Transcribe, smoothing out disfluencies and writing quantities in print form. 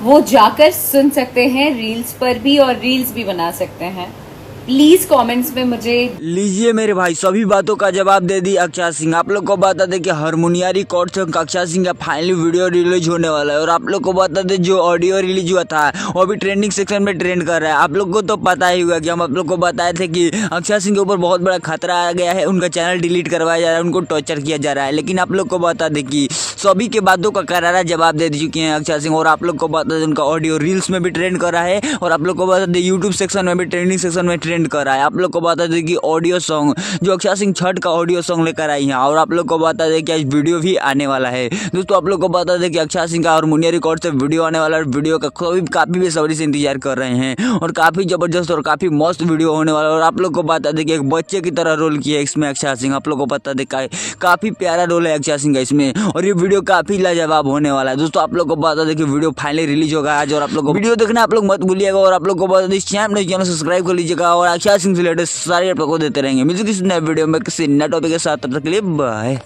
वो जाकर सुन सकते हैं रील्स पर भी और रील्स भी बना सकते हैं। प्लीज कमेंट्स में मुझे लीजिए मेरे भाई, सभी बातों का जवाब दे दी अक्षय सिंह। आप लोग को बता दें कि हारमोनिया रिकॉर्ड से अक्षय सिंह का फाइनली वीडियो रिलीज होने वाला है। और आप लोग को बता दें जो ऑडियो रिलीज हुआ था वो भी ट्रेंडिंग सेक्शन में ट्रेंड कर रहा है। आप लोग को तो पता ही हुआ कि हम आप लोग को बताए थे कि अक्षय सिंह के ऊपर बहुत बड़ा खतरा आ गया है, उनका चैनल डिलीट करवाया जा रहा है, उनको टॉर्चर किया जा रहा है। लेकिन आप लोग को बता दें कि सभी के बातों का करारा जवाब दे चुके हैं अक्षय सिंह। और आप लोग को बता दें उनका ऑडियो रील्स में भी ट्रेंड कर रहा है। और आप लोग को बता दें यूट्यूब सेक्शन में भी ट्रेंडिंग सेक्शन में ट्रेंड कर रहा है। आप लोग को बता दें कि ऑडियो सॉन्ग जो अक्षय सिंह छठ का ऑडियो सॉन्ग लेकर आई हैं। और आप लोग को बता दें कि आज वीडियो भी आने वाला है दोस्तों। आप लोग को बता दें कि अक्षय सिंह का हारमोनिया रिकॉर्ड से वीडियो आने वाला है। वीडियो का काफी बेसब्री से इंतजार कर रहे हैं और काफी जबरदस्त और काफी मस्त वीडियो होने वाला है। और आप लोग को बता दें कि एक बच्चे की तरह रोल किया है इसमें अक्षय सिंह। आप लोग को बता दें काफी प्यारा रोल है अक्षय सिंह का इसमें। और ये वीडियो काफी लाजवाब होने वाला है दोस्तों। आप लोग को बता दें कि वीडियो फाइनली रिलीज होगा आज। और आप लोग को वीडियो देखना आप लोग मत भूलिएगा। और आप लोग को बता दें चैनल सब्सक्राइब कर लीजिएगा और अक्षय सिंह से लेटेस्ट सारे आप लोग को देते रहेंगे। मिलते किसी नए वीडियो में किसी नए टॉपिक के साथ, तब तक के लिए बाय।